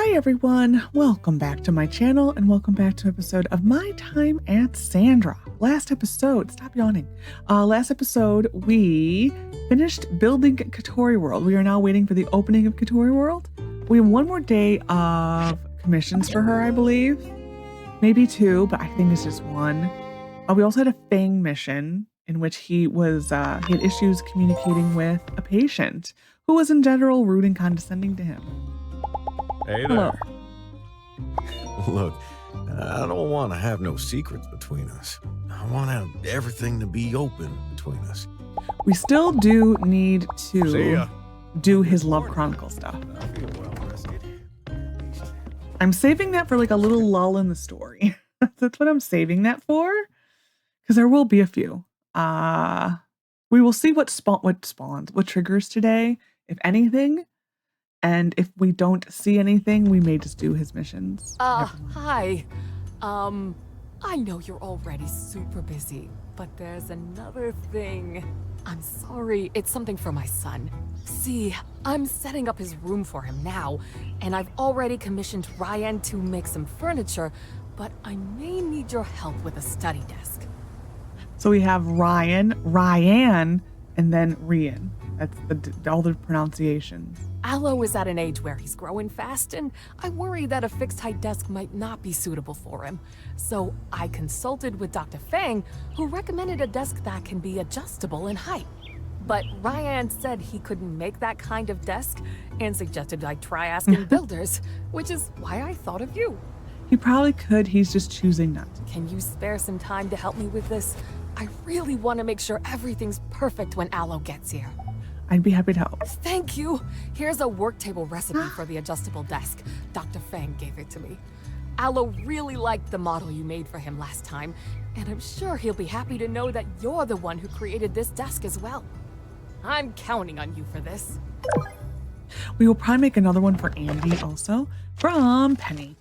Hi everyone, welcome back to my channel and welcome back to an episode of My Time at Sandrock. Last episode, stop yawning. Last episode we finished building Katori World. We are now waiting for the opening of Katori World. We have one more day of commissions for her, I believe. Maybe two, but I think it's just one. We also had a Fang mission in which he had issues communicating with a patient who was in general rude and condescending to him. Hey Hello. there. Look, I don't want to have no secrets between us. I want everything to be open between us. We still do need See to ya. do his Love Chronicle stuff. I feel well rested. I'm saving that for like a little lull in the story. That's what I'm saving that for. Because there will be a few. We will see what triggers today, if anything. And if we don't see anything, we may just do his missions. Hi. I know you're already super busy, but there's another thing. I'm sorry, it's something for my son. See, I'm setting up his room for him now, and I've already commissioned Ryan to make some furniture, but I may need your help with a study desk. So we have Ryan, and then Rian. That's all the pronunciations. Aloe is at an age where he's growing fast, and I worry that a fixed height desk might not be suitable for him. So I consulted with Dr. Fang, who recommended a desk that can be adjustable in height. But Ryan said he couldn't make that kind of desk and suggested I try asking builders, which is why I thought of you. He probably could, he's just choosing not to. Can you spare some time to help me with this? I really want to make sure everything's perfect when Aloe gets here. I'd be happy to help. Thank you. Here's a work table recipe for the adjustable desk. Dr. Fang gave it to me. Aloe really liked the model you made for him last time, and I'm sure he'll be happy to know that you're the one who created this desk as well. I'm counting on you for this. We will probably make another one for Andy also, from Penny.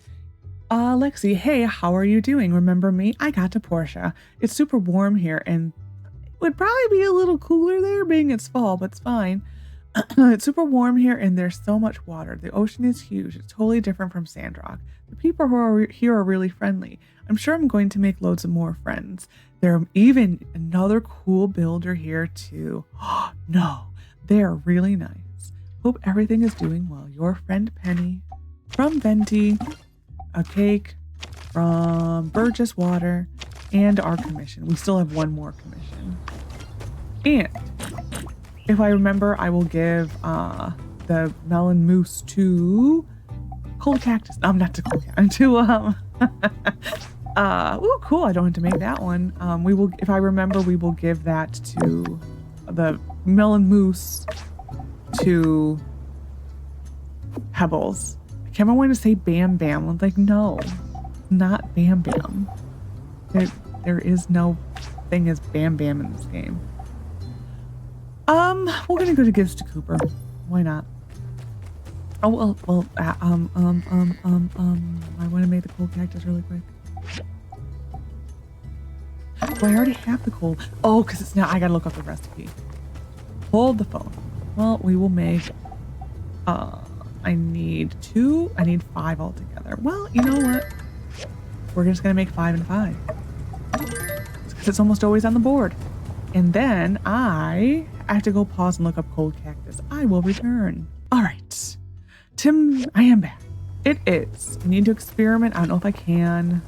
Lexi, hey, how are you doing? Remember me? I got to Portia. It's super warm here, and it would probably be a little cooler there, being it's fall, but it's fine. It's super warm here, and there's so much water. The ocean is huge. It's totally different from Sandrock. The people who are here are really friendly. I'm sure I'm going to make loads of more friends. There's even another cool builder here, too. Oh, no, they're really nice. Hope everything is doing well. Your friend Penny, from Venti, a cake from Burgess Water, and our commission. We still have one more commission. And if I remember, I will give the melon mousse to Cold Cactus. Not to Cold Cactus. To oh, cool! I don't have to make that one. We will, if I remember, we will give that to the melon mousse to Pebbles. I kept on wanting to say Bam Bam. I'm like, no, not Bam Bam. There is no thing as Bam Bam in this game. We're gonna go to gifts to Cooper. Why not? Oh well. I want to make the cold cactus really quick. Oh, I already have the cold. Oh, because it's now. I gotta look up the recipe. Hold the phone. Well, we will make. I need 2. I need 5 altogether. Well, you know what? We're just gonna make 5 and 5. Because it's almost always on the board. And then I have to go pause and look up cold cactus. I will return. All right. Tim, I am back. It is. I need to experiment. I don't know if I can.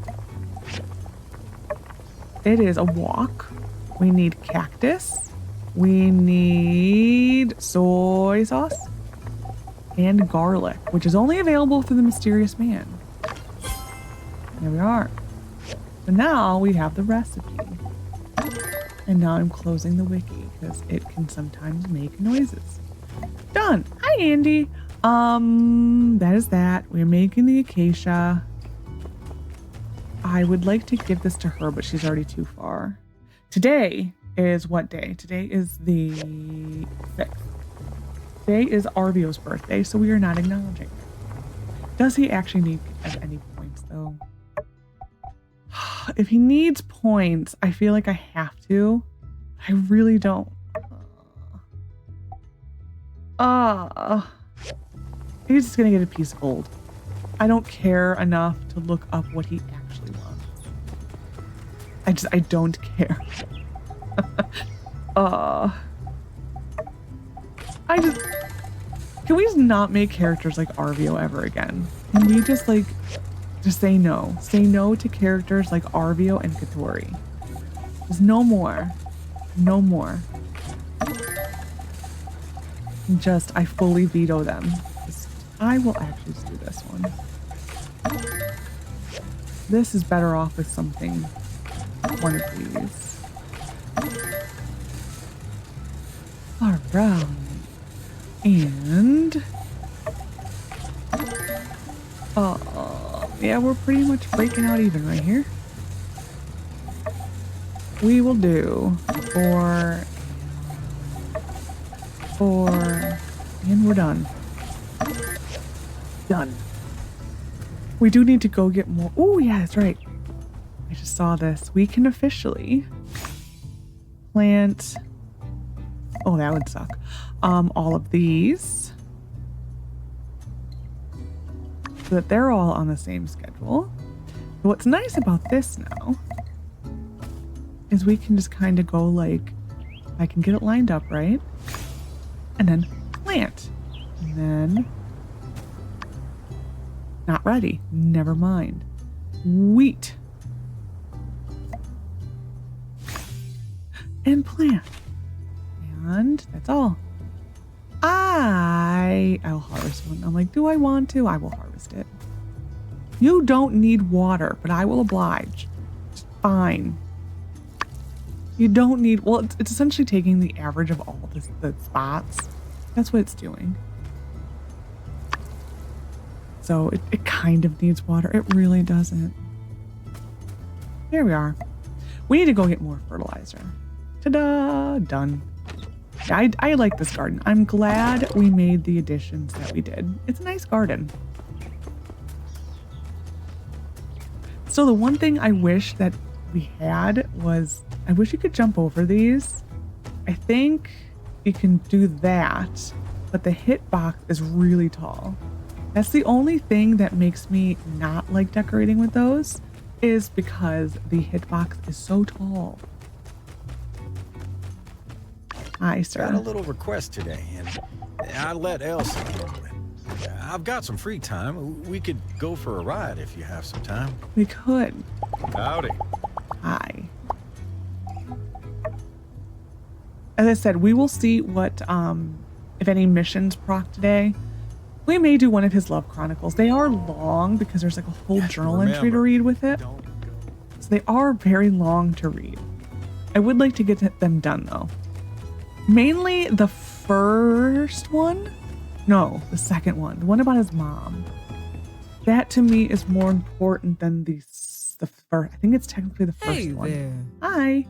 It is a walk. We need cactus. We need soy sauce. And garlic, which is only available through the mysterious man. There we are. So now we have the recipe. And now I'm closing the wiki because it can sometimes make noises. Done. Hi, Andy. That is that. We're making the acacia. I would like to give this to her, but she's already too far. Today is what day? Today is the 6th. Today is Arvio's birthday, so we are not acknowledging. Does he actually need any points, though? If he needs points, I feel like I have to. I really don't. He's just gonna get a piece of gold. I don't care enough to look up what he actually wants. I don't care. Can we just not make characters like Arvio ever again? Can we just say no? Say no to characters like Arvio and Katori. There's no more. No more. I fully veto them. I will actually just do this one. This is better off with something. One of these. Alright. And... yeah, we're pretty much breaking out even right here. We will do 4, and we're done. Done. We do need to go get more. Oh, yeah, that's right. I just saw this. We can officially plant. Oh, that would suck. All of these. So that they're all on the same schedule. But what's nice about this now is we can just kind of go I can get it lined up, right? And then plant. And then not ready. Never mind. Wheat. And plant. And that's all. I'll harvest one. I'm like, do I want to? I will harvest it. You don't need water, but I will oblige. It's fine. You don't need, well, it's essentially taking the average of all the spots. That's what it's doing. So it kind of needs water. It really doesn't. There we are. We need to go get more fertilizer. Ta-da! Done. Yeah, I like this garden. I'm glad we made the additions that we did. It's a nice garden. So the one thing I wish that we had was, I wish you could jump over these. I think you can do that, but the hitbox is really tall. That's the only thing that makes me not like decorating with those, is because the hitbox is so tall. Hi, sir. Got a little request today, and I let Elsa handle it. I've got some free time. We could go for a ride if you have some time. We could. Howdy. Hi. As I said, we will see what, if any missions proc today. We may do one of his love chronicles. They are long because there's a whole journal entry to read with it. So they are very long to read. I would like to get them done though. Mainly the first one. No, the second one. The one about his mom. That to me is more important than the first. I think it's technically the first one. There. Hi.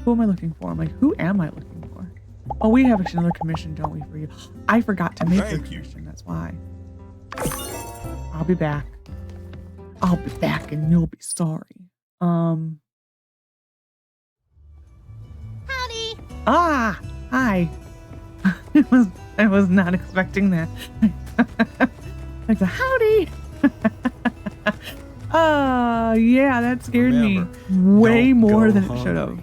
Who am I looking for? I'm like, who am I looking for? Oh, we have actually another commission, don't we, for you? I forgot to make the commission. That's why. I'll be back. I'll be back and you'll be sorry. Howdy. Ah, hi. I was not expecting that. Like a howdy. Yeah, that scared me way more than it should have.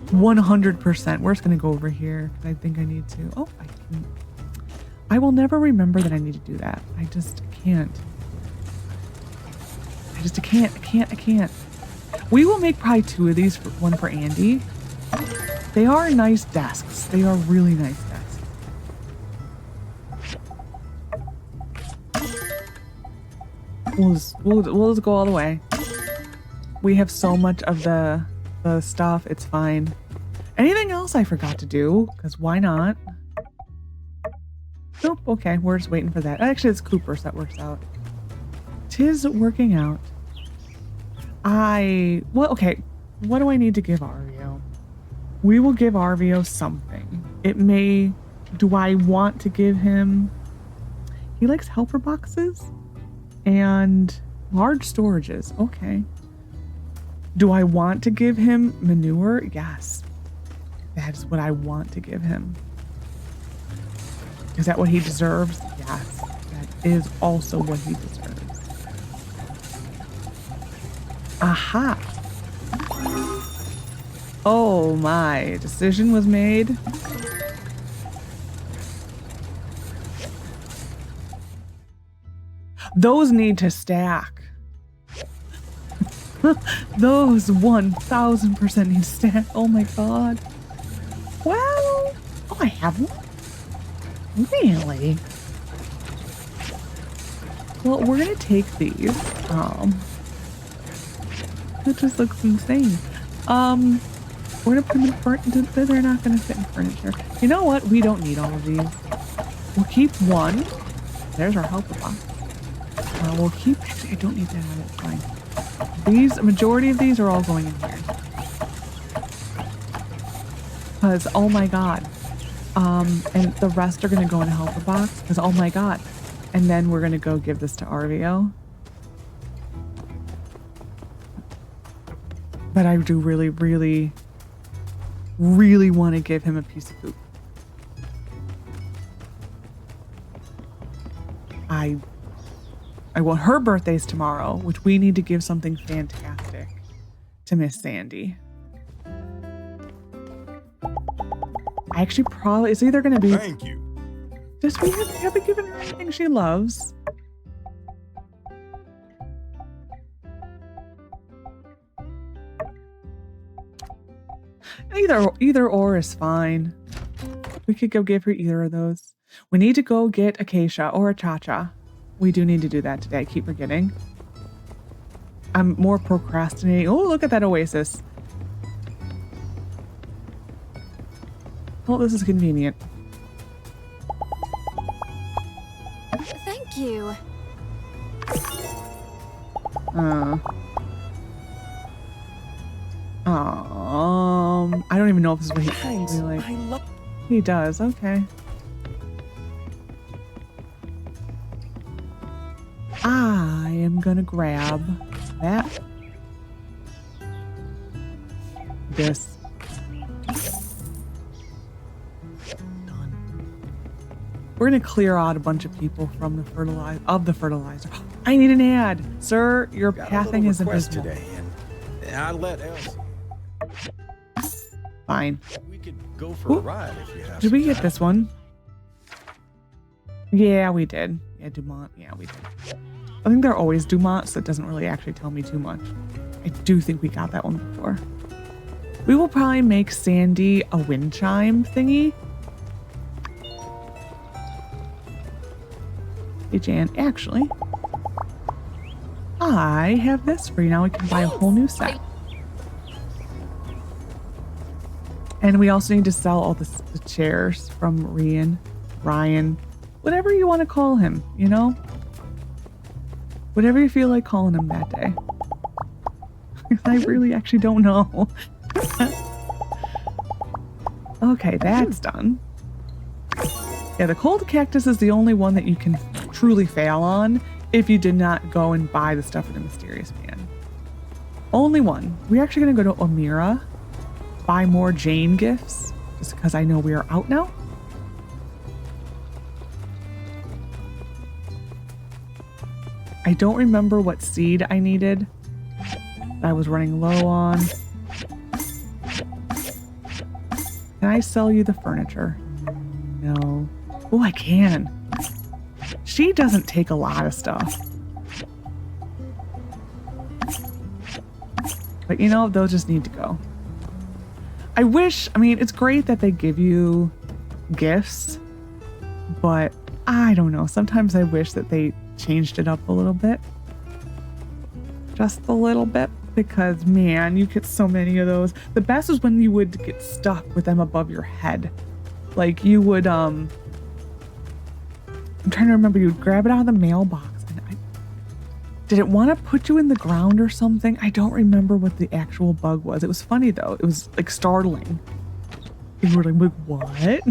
100%. We're just gonna go over here because I think I need to. Oh, I can. I will never remember that I need to do that. I just can't. I can't. We will make probably 2 of these, one for Andy. They are nice desks. They are really nice desks. We'll just go all the way. We have so much of the stuff. It's fine. Anything else I forgot to do? Because why not? Nope. Okay, we're just waiting for that. Actually, it's Cooper, so that works out. 'Tis working out. Well, okay. What do I need to give Arvio? We will give Arvio something. It may... Do I want to give him... He likes helper boxes and large storages. Okay. Do I want to give him manure? Yes. That is what I want to give him. Is that what he deserves? Yes. That is also what he deserves. Aha. Oh my, decision was made. Those need to stack. Those 1000% need to stack. Oh my god. Well, oh, I have one. Really? Well, we're gonna take these. That just looks insane. We're gonna put them in furniture. They're not gonna fit in furniture. You know what? We don't need all of these. We'll keep one. There's our helper box. We'll keep. Actually, I don't need that. It's fine. These, a majority of these are all going in here. Because, oh my god. And the rest are gonna go in a helper box. Because, oh my god. And then we're gonna go give this to Arvio. But I do really, really, really want to give him a piece of poop. I want her birthday's tomorrow, which we need to give something fantastic to Miss Sandy. I actually probably, it's either going to be... Thank you. Just, we haven't given her anything she loves. Either or is fine. We could go give her either of those. We need to go get Acacia or a Cha-Cha. We do need to do that today. I keep forgetting. I'm more procrastinating. Oh, look at that oasis. Well, this is convenient. Thank you. I don't even know if this is what he really like. He does, okay. I am gonna grab that. This. Done. We're gonna clear out a bunch of people from the fertilizer. I need an ad, sir. Your pathing is abysmal. Today, and I let Elsie. Fine. We could go for a ride if you have. Did we some get time. this one? Yeah, we did. Yeah, Dumont. Yeah, we did. I think they're always Dumont, so it doesn't really actually tell me too much. I do think we got that one before. We will probably make Sandy a wind chime thingy. Hey, Jan, actually, I have this for you. Now we can buy a whole new set. And we also need to sell all the chairs from Ryan, whatever you want to call him, you know? Whatever you feel like calling him that day. I really actually don't know. Okay, that's done. Yeah, the cold cactus is the only one that you can truly fail on if you did not go and buy the stuff for the mysterious man. Only one. We're actually going to go to Omira, buy more Jane gifts, just because I know we are out now. I don't remember what seed I needed. I was running low on. Can I sell you the furniture? No. Oh, I can. She doesn't take a lot of stuff. But you know, those just need to go. I mean, it's great that they give you gifts, but I don't know. Sometimes I wish that they changed it up a little bit. Just a little bit, because man, you get so many of those. The best is when you would get stuck with them above your head. Like you would, I'm trying to remember, you'd grab it out of the mailbox and did it want to put you in the ground or something? I don't remember what the actual bug was. It was funny though. It was like startling. You were like, what?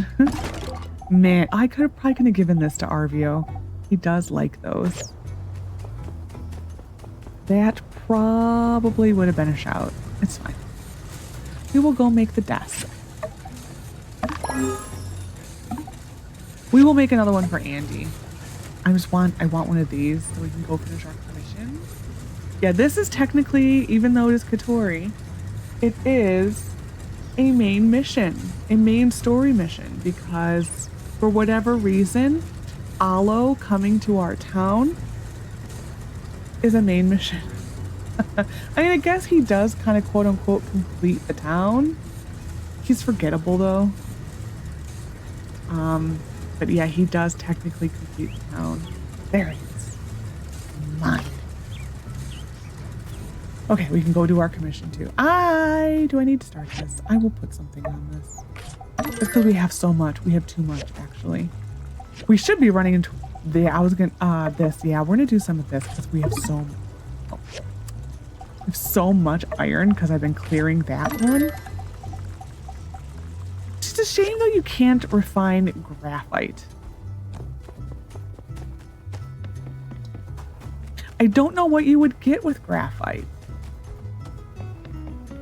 Man, I probably could have given this to Arvio. He does like those. That probably would have been a shout. It's fine. We will go make the desk. We will make another one for Andy. I want one of these so we can go finish our commission. Yeah, this is technically, even though it is Katori, it is a main mission, a main story mission, because for whatever reason, Alo coming to our town is a main mission. I mean, I guess he does kind of quote unquote complete the town. He's forgettable though. But yeah, he does technically complete the town. There he is. Mine. Okay, we can go do our commission too. Do I need to start this? I will put something on this. Just because we have so much. We have too much, actually. We should be running into the, this. Yeah, we're gonna do some of this because we have so much iron because I've been clearing that one. It's just a shame though you can't refine graphite. I don't know what you would get with graphite.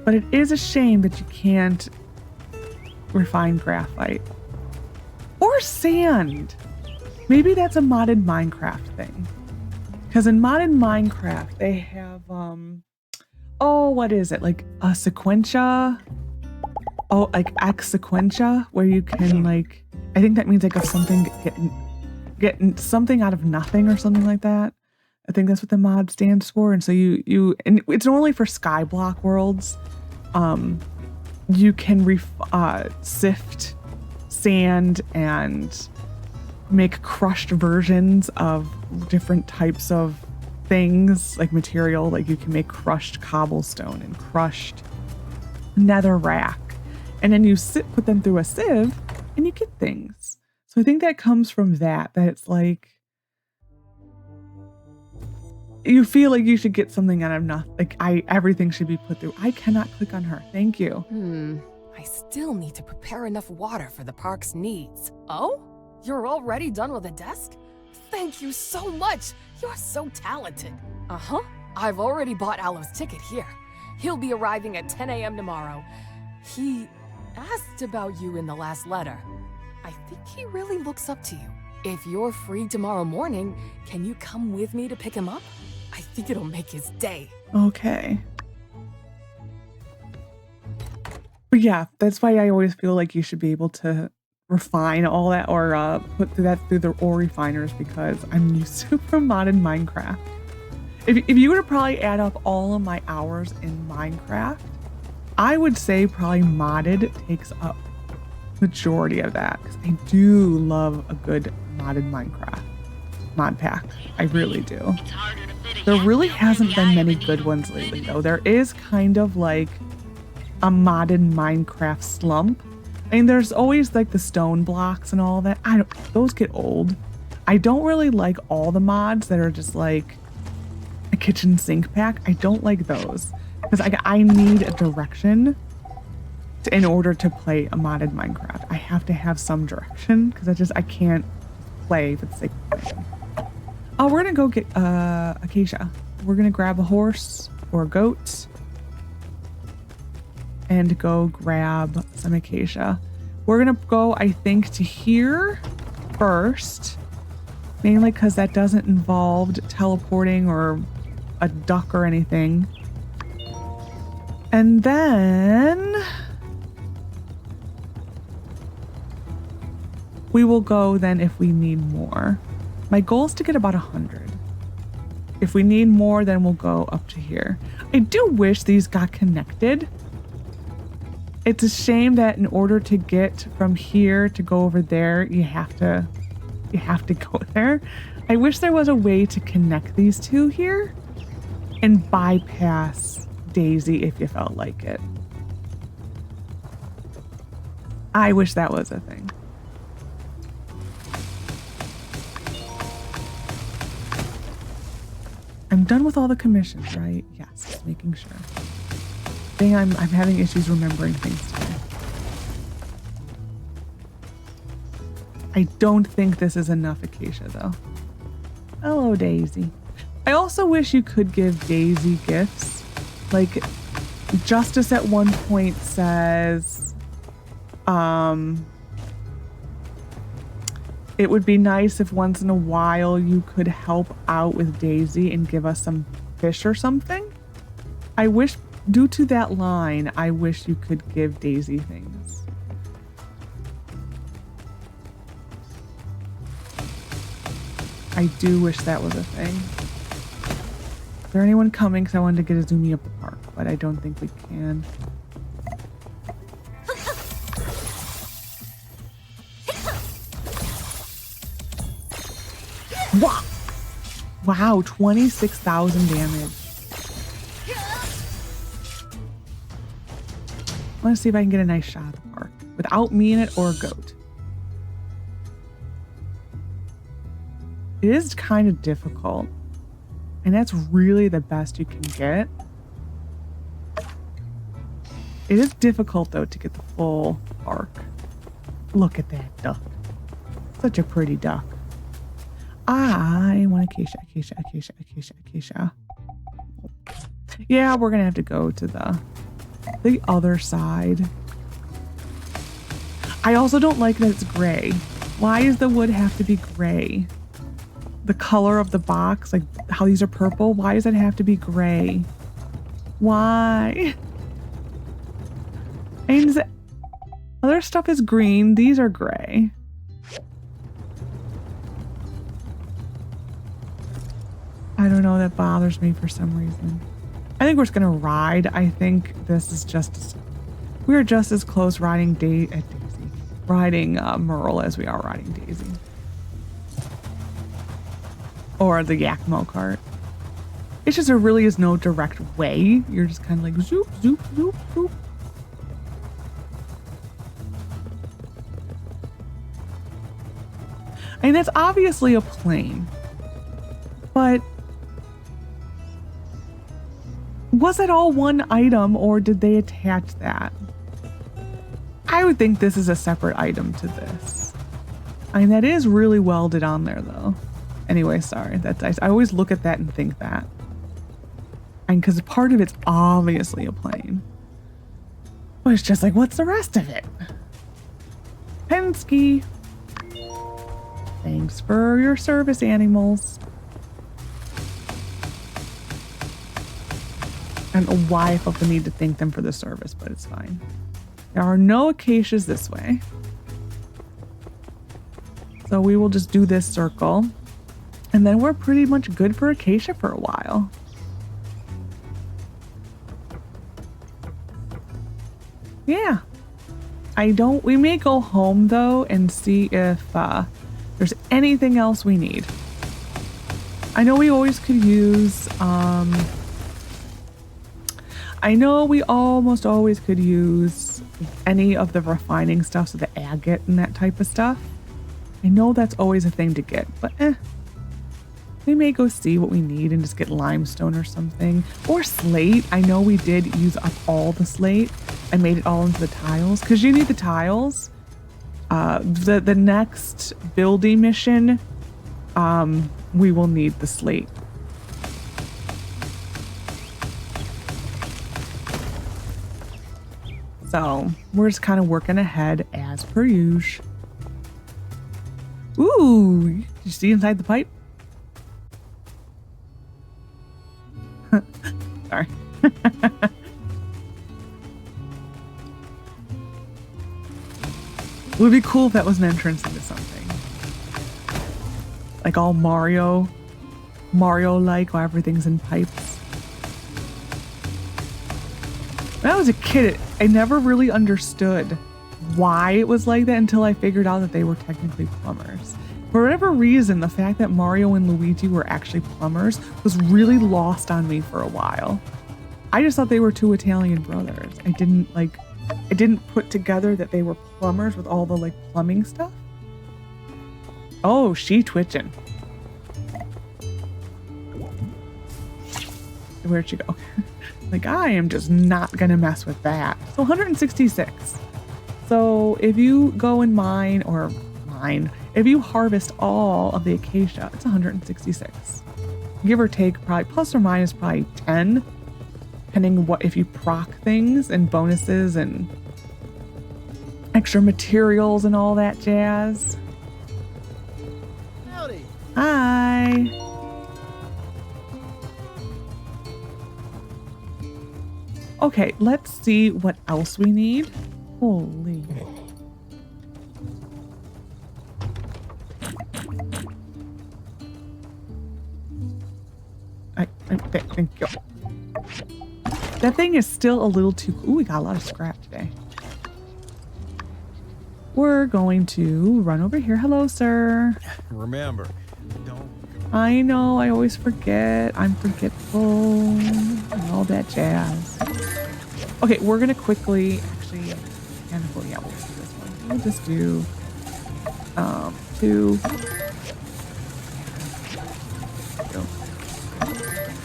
But it is a shame that you can't refine graphite. Or sand. Maybe that's a modded Minecraft thing. Because in modded Minecraft, they have, oh, what is it? Like a sequentia? Oh, like X sequentia, where you can like, I think that means like if something getting something out of nothing or something like that. I think that's what the mod stands for. And so and it's only for Skyblock worlds. You can sift sand and make crushed versions of different types of things, like material. Like you can make crushed cobblestone and crushed netherrack, and then you put them through a sieve and you get things. So I think that comes from that it's like you feel like you should get something out of nothing. Like everything should be put through. I cannot click on her. Thank you. I still need to prepare enough water for the park's needs. Oh? You're already done with the desk? Thank you so much. You're so talented. Uh-huh. I've already bought Alo's ticket here. He'll be arriving at 10 a.m. tomorrow. He asked about you in the last letter. I think he really looks up to you. If you're free tomorrow morning, can you come with me to pick him up? I think it'll make his day. Okay. But yeah, that's why I always feel like you should be able to refine all that or put that through the ore refiners, because I'm used to from modded Minecraft. If you were to probably add up all of my hours in Minecraft, I would say probably modded takes up majority of that, because I do love a good modded Minecraft mod pack. I really do. There really hasn't been many good ones lately though. There is kind of like a modded Minecraft slump. I mean, there's always like the stone blocks and all that. Those get old. I don't really like all the mods that are just like a kitchen sink pack. I don't like those because I need a direction in order to play a modded Minecraft. I have to have some direction because I can't play for the sake of playing. Oh, we're gonna go get Acacia. We're gonna grab a horse or a goat and go grab some Acacia. We're gonna go, I think, to here first, mainly because that doesn't involve teleporting or a duck or anything. And then we will go then if we need more. My goal is to get about 100. If we need more, then we'll go up to here. I do wish these got connected. It's a shame that in order to get from here to go over there, you have to go there. I wish there was a way to connect these two here and bypass Daisy if you felt like it. I wish that was a thing. I'm done with all the commissions, right? Yes, just making sure. Dang, I'm having issues remembering things today. I don't think this is enough Acacia, though. Hello, Daisy. I also wish you could give Daisy gifts. Like, Justice at one point says, it would be nice if once in a while you could help out with Daisy and give us some fish or something. I wish, due to that line, I wish you could give Daisy things. I do wish that was a thing. Is there anyone coming? Because I wanted to get a zoomie up the park, but I don't think we can. Wow! Wow, 26,000 damage. I want to see if I can get a nice shot of the park without me in it or a goat. It is kind of difficult, and that's really the best you can get. It is difficult, though, to get the full arc. Look at that duck. Such a pretty duck. I want acacia, acacia, acacia, acacia, acacia. Yeah, we're going to have to go to the other side. I also don't like that it's gray. Why does the wood have to be gray? The color of the box, like how these are purple, why does it have to be gray? Why? And other stuff is green, these are gray. I don't know, that bothers me for some reason. I think we're just gonna ride. I think this is just, we're just as close riding riding Merle as we are riding Daisy. Or the Yakimo cart. It's just there really is no direct way. You're just kind of like zoop, zoop, zoop, zoop. And that's obviously a plane. But was it all one item or did they attach that? I would think this is a separate item to this. I mean, that is really welded on there though. Anyway, sorry, that's nice. I always look at that and think that. And because part of it's obviously a plane. But it's just like, what's the rest of it? Penske. Thanks for your service, animals. I don't know why I felt the need to thank them for the service, but it's fine. There are no acacias this way. So we will just do this circle. And then we're pretty much good for acacia for a while. Yeah. We may go home though and see if there's anything else we need. I know we always could use, I know we almost always could use any of the refining stuff, so the agate and that type of stuff. I know that's always a thing to get, but we may go see what we need and just get limestone or something. Or slate. I know we did use up all the slate. I made it all into the tiles because you need the tiles. The next building mission, we will need the slate. So we're just kind of working ahead as per usual. Ooh, did you see inside the pipe? Sorry. It would be cool if that was an entrance into something. Like all Mario-like, while everything's in pipes. When I was a kid, I never really understood why it was like that until I figured out that they were technically plumbers. For whatever reason, the fact that Mario and Luigi were actually plumbers was really lost on me for a while. I just thought they were two Italian brothers. I didn't put together that they were plumbers with all the like plumbing stuff. Oh, she twitching. Where'd she go? Like, I am just not gonna mess with that. So 166. So if you go and if you harvest all of the acacia, it's 166. Give or take, probably plus or minus probably 10, depending what if you proc things and bonuses and extra materials and all that jazz. Howdy. Hi. Okay, let's see what else we need. Holy. Thank you. That thing is still a little too... Ooh, we got a lot of scrap today. We're going to run over here. Hello, sir. Remember, don't... I know, I always forget. I'm forgetful. And all that jazz. Okay, we're going to quickly... Actually, mechanical, yeah, we'll do this one. We'll just do... 2...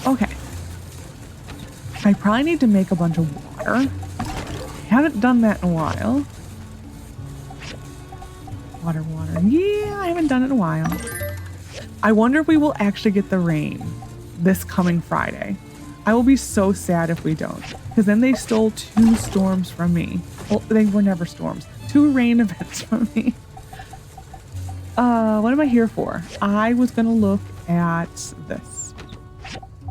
Okay. I probably need to make a bunch of water. Haven't done that in a while. Water. Yeah, I haven't done it in a while. I wonder if we will actually get the rain this coming Friday. I will be so sad if we don't, because then they stole 2 storms from me. Well, they were never storms. 2 rain events from me. What am I here for? I was going to look at this.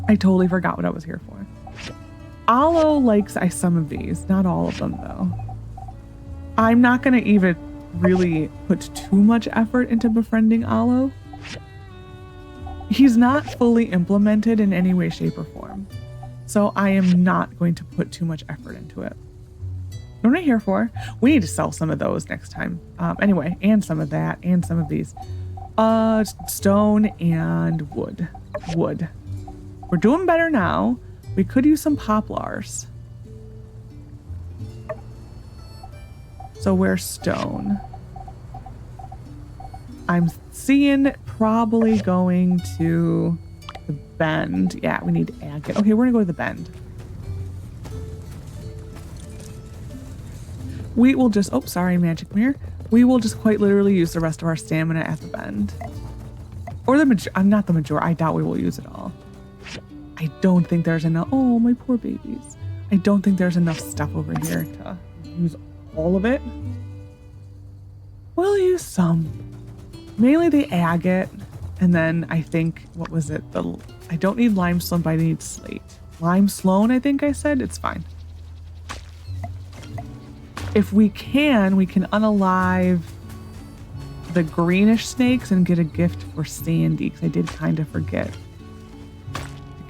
I totally forgot what I was here for. Aloe likes some of these, not all of them though. I'm not going to even really put too much effort into befriending Aloe. He's not fully implemented in any way, shape, or form. So I am not going to put too much effort into it. What am I here for? We need to sell some of those next time. Anyway, and some of that, and some of these. Stone and wood. Wood. We're doing better now. We could use some poplars. So where's stone? I'm seeing probably going to the bend. Yeah, we need agate. Okay, we're gonna go to the bend. We will just, oh, sorry, magic mirror. We will just quite literally use the rest of our stamina at the bend. Or I'm not the majority. I doubt we will use it all. I don't think there's enough. Oh, my poor babies. I don't think there's enough stuff over here to use all of it. We'll use some. Mainly the agate. And then I think, what was it? I don't need limestone, but I need slate. Limestone, I think I said. It's fine. If we can unalive the greenish snakes and get a gift for Sandy, because I did kind of forget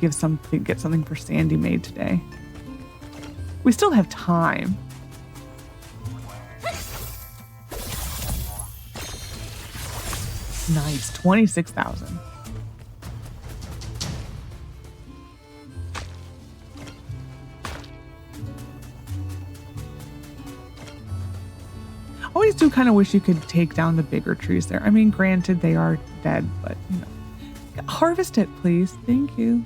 to get something for Sandy made today. We still have time. Nice, 26,000. Always do kind of wish you could take down the bigger trees there. I mean, granted, they are dead, but you know. Harvest it, please. Thank you.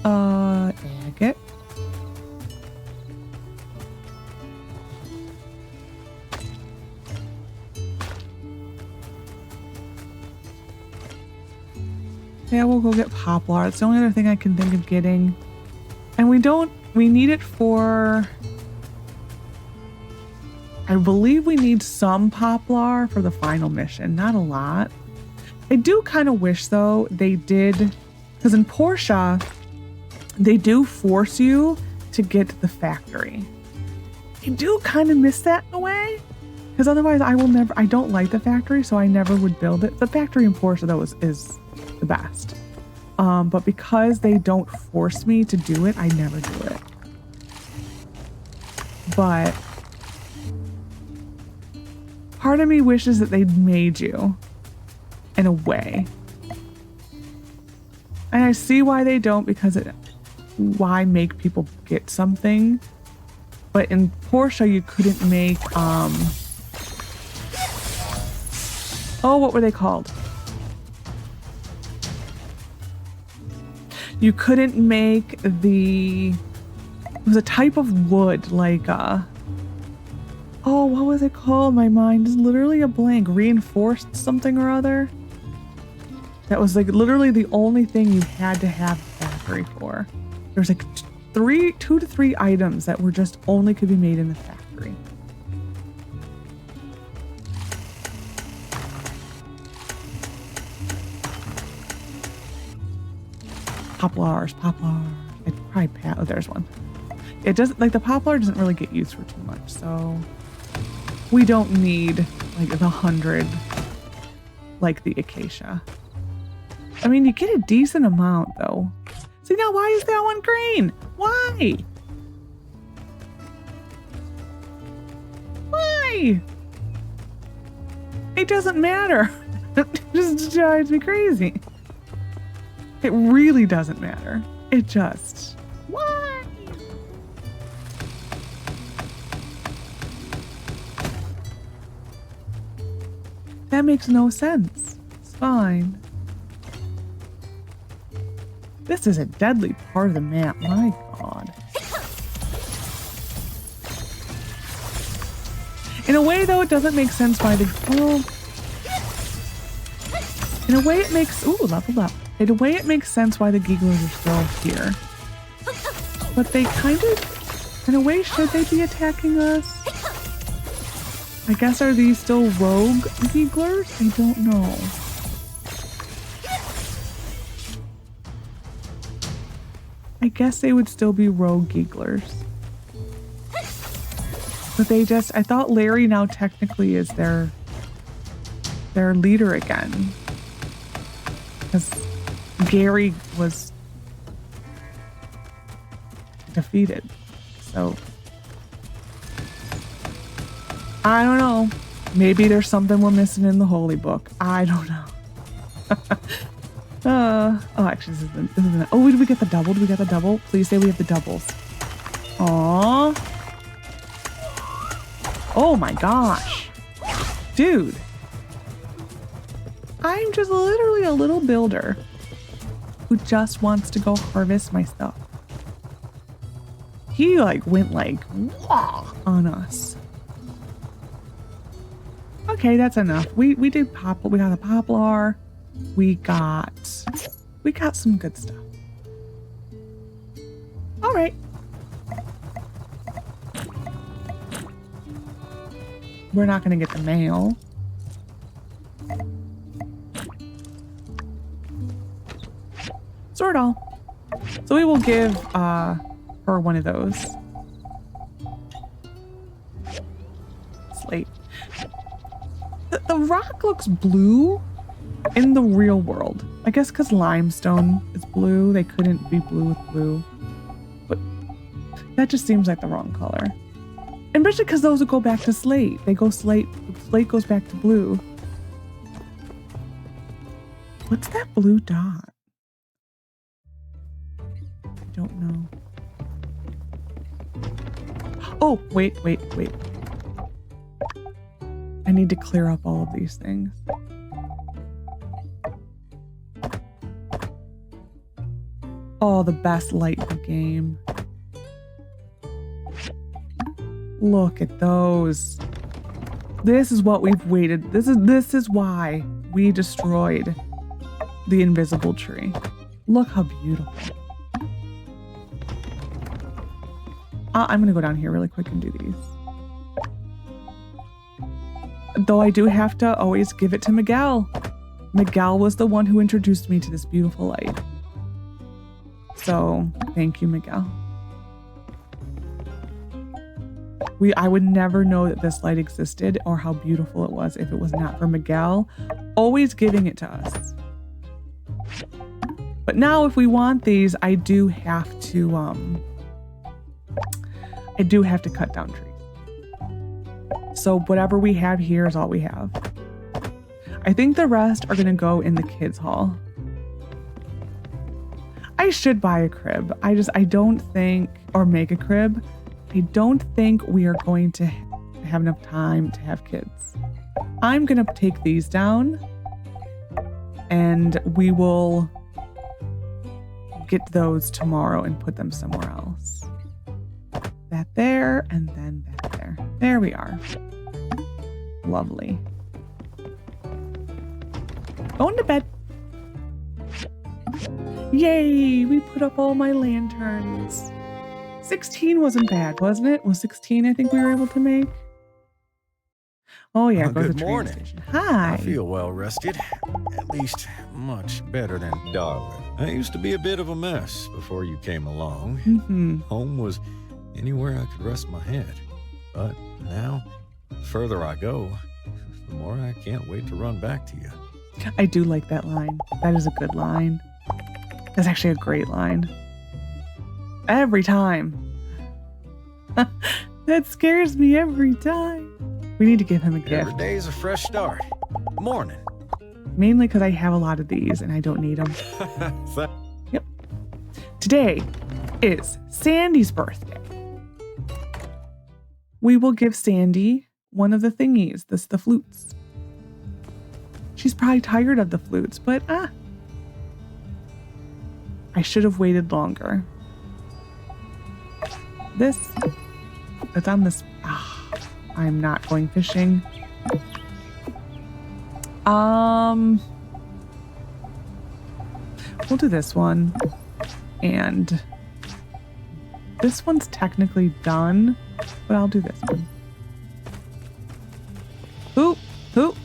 Agate. Yeah, we'll go get poplar. It's the only other thing I can think of getting. And we need it for... I believe we need some poplar for the final mission. Not a lot. I do kind of wish, though, they did... Because in Portia, they do force you to get the factory. I do kind of miss that in a way. Because otherwise, I don't like the factory, so I never would build it. The factory in Portia, though, is the best. But because they don't force me to do it, I never do it. But part of me wishes that they'd made you in a way. And I see why they don't, because why make people get something? But in Portia, you couldn't make, oh, what were they called? You couldn't make it was a type of wood, like, oh, what was it called? My mind is literally a blank. Reinforced something or other? That was like literally the only thing you had to have the factory for. There's like 2 to 3 items that were just only could be made in the factory. Poplars. I'd probably oh, there's one. It doesn't, like, the poplar doesn't really get used for too much, so we don't need like the 100 like the acacia. I mean, you get a decent amount though. See, now why is that one green? Why? Why? It doesn't matter. It just drives me crazy. It really doesn't matter. It just... Why? That makes no sense. It's fine. This is a deadly part of the map. My God. In a way, though, it doesn't make sense why the... Well, in a way, it makes... Ooh, leveled up. In a way, it makes sense why the Gigglers are still here. But they kind of... In a way, should they be attacking us? I guess, are these still rogue Gigglers? I don't know. I guess they would still be rogue Gigglers. But they just... I thought Larry now technically is their leader again. Because Gary was defeated. So... I don't know. Maybe there's something we're missing in the holy book. I don't know. Oh, actually, this isn't. Oh, did we get the double? Did we get the double? Please say we have the doubles. Aww. Oh my gosh. Dude. I'm just literally a little builder who just wants to go harvest my stuff. He like went like wah on us. Okay, that's enough. We did pop. We got a poplar. We got some good stuff. All right. We're not gonna get the mail. Sort all. So we will give her one of those. Slate. The rock looks blue in the real world. I guess because limestone is blue, they couldn't be blue with blue. But that just seems like the wrong color. And especially because those would go back to slate. They go slate goes back to blue. What's that blue dot? I don't know. Oh, wait. I need to clear up all of these things. Oh, the best light in the game. Look at those. This is what we've waited. This is why we destroyed the invisible tree. Look how beautiful. I'm gonna go down here really quick and do these. Though I do have to always give it to Miguel. Miguel was the one who introduced me to this beautiful light. So, thank you, Miguel. I would never know that this light existed or how beautiful it was if it was not for Miguel always giving it to us. But now if we want these, I do have to cut down trees. So whatever we have here is all we have. I think the rest are gonna go in the kids' hall. I should buy a crib. I don't think, or make a crib. I don't think we are going to have enough time to have kids. I'm gonna take these down and we will get those tomorrow and put them somewhere else. That there, and then that there. There we are. Lovely. Going to bed. Yay, we put up all my lanterns. 16 wasn't bad, wasn't it? Was 16 I think we were able to make? Oh yeah, go to the Good train morning. station. Hi. I feel well rested. At least much better than darling. I used to be a bit of a mess before you came along. Home was anywhere I could rest my head. But now, the further I go, the more I can't wait to run back to you. I do like that line. That is a good line. That's actually a great line. Every time. That scares me every time. We need to give him a gift. Every day's a fresh start. Morning. Mainly because I have a lot of these and I don't need them. Yep. Today is Sandy's birthday. We will give Sandy one of the thingies, the flutes. She's probably tired of the flutes, but I should have waited longer. It's on this. I'm not going fishing. We'll do this one. And this one's technically done, but I'll do this one. Hoop, hoop.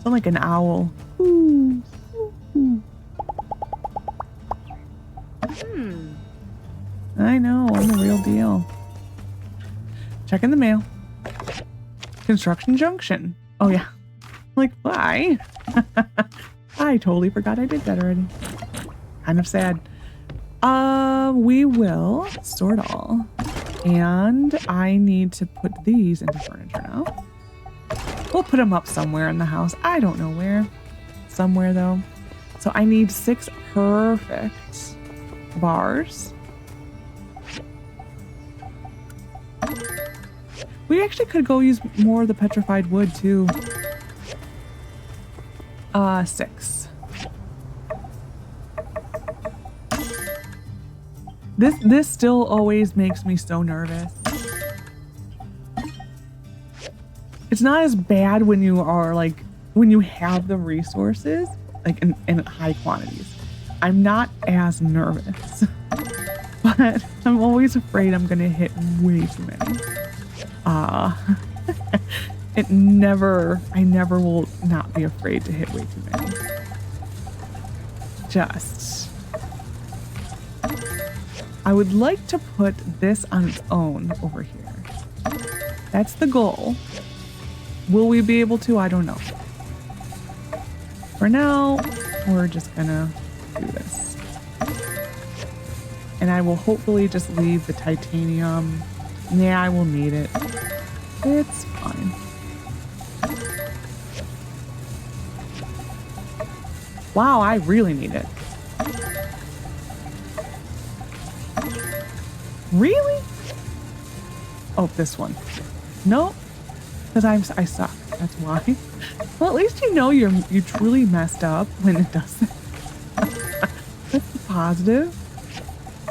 Sound like an owl. Ooh, ooh, ooh. I know, I'm the real deal. Checking the mail. Construction Junction. Oh yeah. Like, why? I totally forgot I did that already. Kind of sad. We will sort all. And I need to put these into furniture now. We'll put them up somewhere in the house. I don't know where. Somewhere though. So I need 6 perfect bars. We actually could go use more of the petrified wood too. 6. This still always makes me so nervous. It's not as bad when you are like, when you have the resources, like in high quantities. I'm not as nervous, but I'm always afraid I'm gonna hit way too many. I never will not be afraid to hit way too many. I would like to put this on its own over here. That's the goal. Will we be able to? I don't know. For now, we're just gonna do this. And I will hopefully just leave the titanium. Yeah, I will need it. It's fine. Wow, I really need it. Really? Oh, this one. No, because I suck. That's why. Well, at least you know you truly messed up when it doesn't. That's the positive.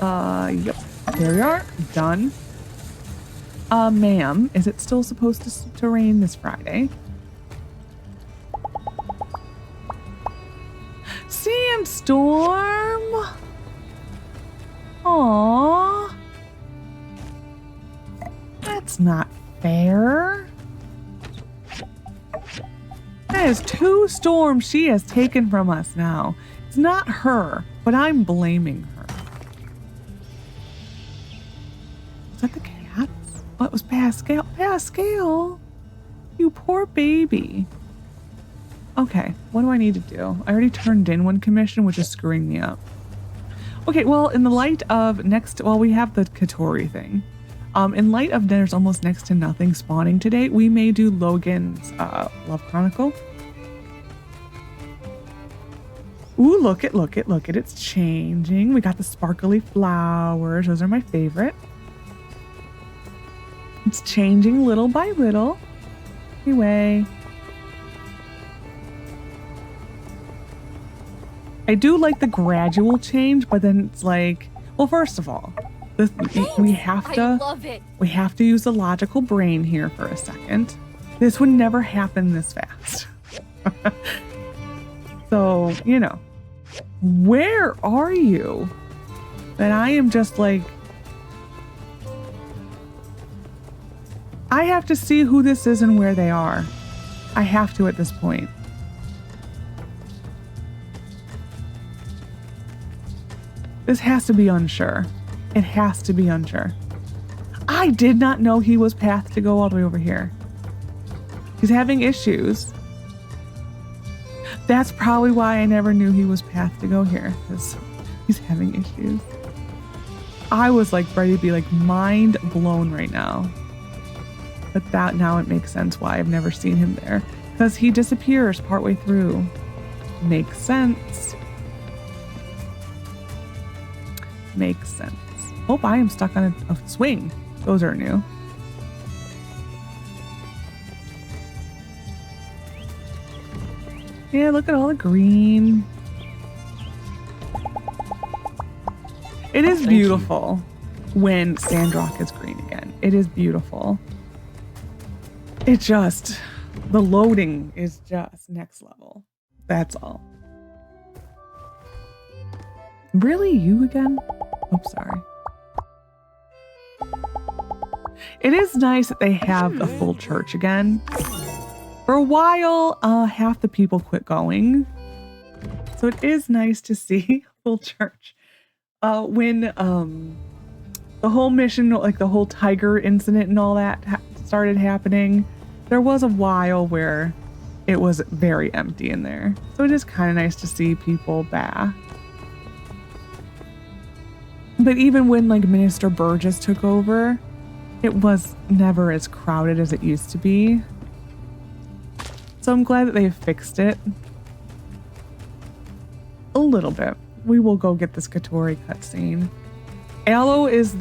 Yep. There we are. Done. Ma'am, is it still supposed to rain this Friday? Sandstorm? Aww. That's not fair. That is 2 storms she has taken from us now. It's not her, but I'm blaming her. Is that the cats? Oh, it was Pascal. Pascal, you poor baby. Okay, what do I need to do? I already turned in 1 commission, which is screwing me up. Okay, well, in the light of we have the Katori thing. In light of there's almost next to nothing spawning today, we may do Logan's Love Chronicle. Ooh, look it, it's changing. We got the sparkly flowers. Those are my favorite. It's changing little by little. Anyway. I do like the gradual change, but then it's like, well, first of all, we have to use the logical brain here for a second. This would never happen this fast. So, you know, where are you? And I am just like, I have to see who this is and where they are. I have to at this point. This has to be unsure. It has to be unsure. I did not know he was path to go all the way over here. He's having issues. That's probably why I never knew he was path to go here, because he's having issues. I was like ready to be like mind blown right now. But that now it makes sense why I've never seen him there. Because he disappears partway through. Makes sense. Makes sense. Oh, I am stuck on a swing. Those are new. Yeah, look at all the green. It is beautiful when Sandrock is green again. It is beautiful. It just, the loading is just next level. That's all. Really? You again? Oops, sorry. It is nice that they have a full church again. For a while, half the people quit going. So it is nice to see full church. When the whole mission, like the whole tiger incident and all that started happening, there was a while where it was very empty in there. So it is kind of nice to see people back. But even when like Minister Burgess took over, it was never as crowded as it used to be. So I'm glad that they've fixed it. A little bit. We will go get this Katori cutscene. Aloe is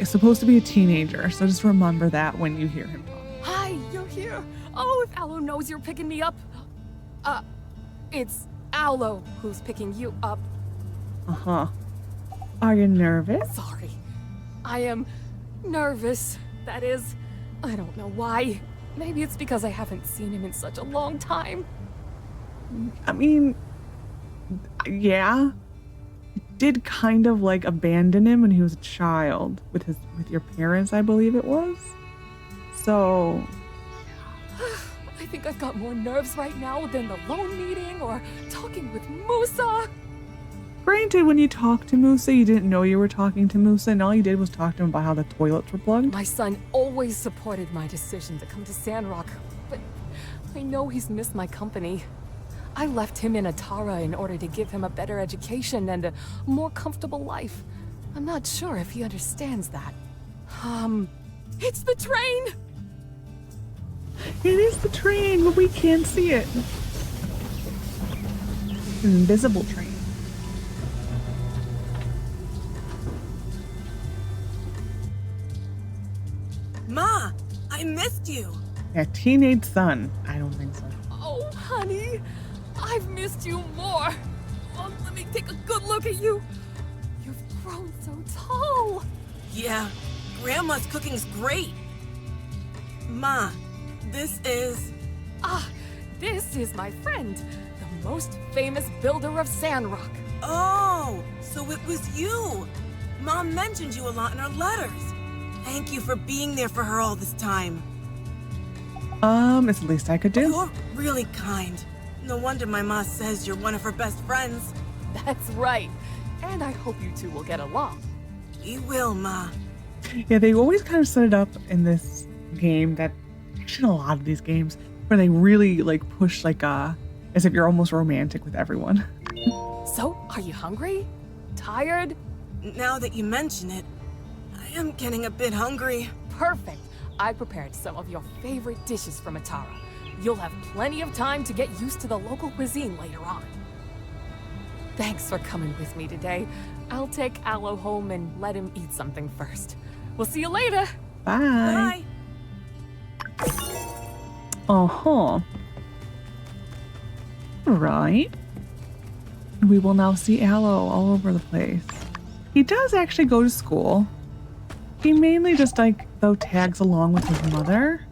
supposed to be a teenager, so just remember that when you hear him talk. Hi, you're here. Oh, if Aloe knows you're picking me up. It's Aloe who's picking you up. Uh-huh. Are you nervous? Sorry. I am nervous. That is, I don't know why. Maybe it's because I haven't seen him in such a long time. I mean, yeah. You did kind of like abandon him when he was a child with your parents, I believe it was. So I think I've got more nerves right now than the loan meeting or talking with Musa. granted, when you talked to Musa, you didn't know you were talking to Musa, and all you did was talk to him about how the toilets were plugged. My son always supported my decision to come to Sandrock, but I know he's missed my company. I left him in Atara in order to give him a better education and a more comfortable life. I'm not sure if he understands that. It's the train! It is the train, but we can't see it. An invisible train. Ma, I missed you. A teenage son. I don't think so. Oh, honey, I've missed you more. Oh, let me take a good look at you. You've grown so tall. Yeah, Grandma's cooking's great. Ma, this is... This is my friend, the most famous builder of Sandrock. Oh, so it was you. Mom mentioned you a lot in her letters. Thank you for being there for her all this time. It's the least I could do. You're really kind. No wonder my ma says you're one of her best friends. That's right. And I hope you two will get along. We will, Ma. Yeah, they always kind of set it up in this game that, actually in a lot of these games, where they really like push like as if you're almost romantic with everyone. So, are you hungry? Tired? Now that you mention it, I am getting a bit hungry. Perfect. I prepared some of your favorite dishes from Atara. You'll have plenty of time to get used to the local cuisine later on. Thanks for coming with me today. I'll take Aloe home and let him eat something first. We'll see you later. Bye. Bye. Uh-huh. Right. We will now see Aloe all over the place. He does actually go to school. He mainly just though tags along with his mother,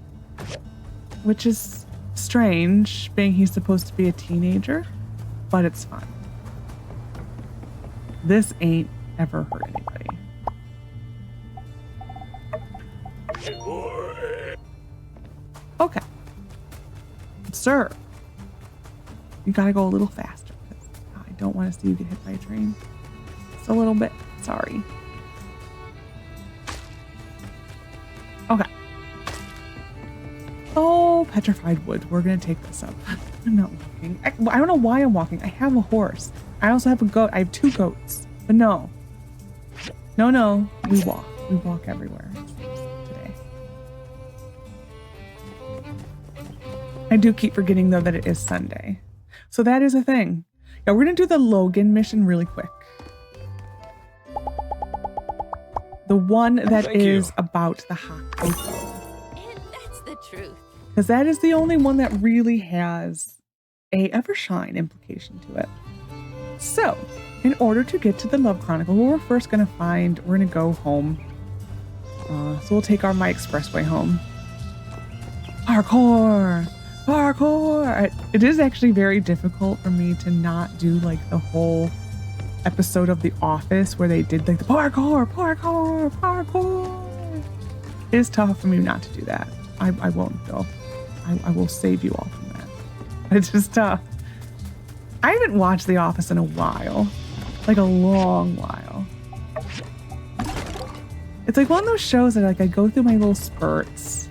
which is strange, being he's supposed to be a teenager, but it's fun. This ain't ever hurt anybody. Sir, you gotta go a little faster. I don't want to see you get hit by a train. Just a little bit. Sorry. Okay. Oh, petrified woods. We're gonna take this up. I'm not walking. I don't know why I'm walking. I have a horse. I also have a goat. I have 2 goats. But no. No. We walk. We walk everywhere today. I do keep forgetting, though, that it is Sunday. So that is a thing. Yeah, we're going to do the Logan mission really quick. The one that is about the hot cocoa. And that's the truth. Because that is the only one that really has a Evershine implication to it. So, in order to get to the Love Chronicle, we're first going to go home. So we'll take my expressway home. Parkour! It is actually very difficult for me to not do like the whole episode of The Office where they did like the parkour. It is tough for me not to do that. I won't though. I will save you all from that. It's just tough. I haven't watched The Office in a while. Like a long while. It's like one of those shows that like I go through my little spurts.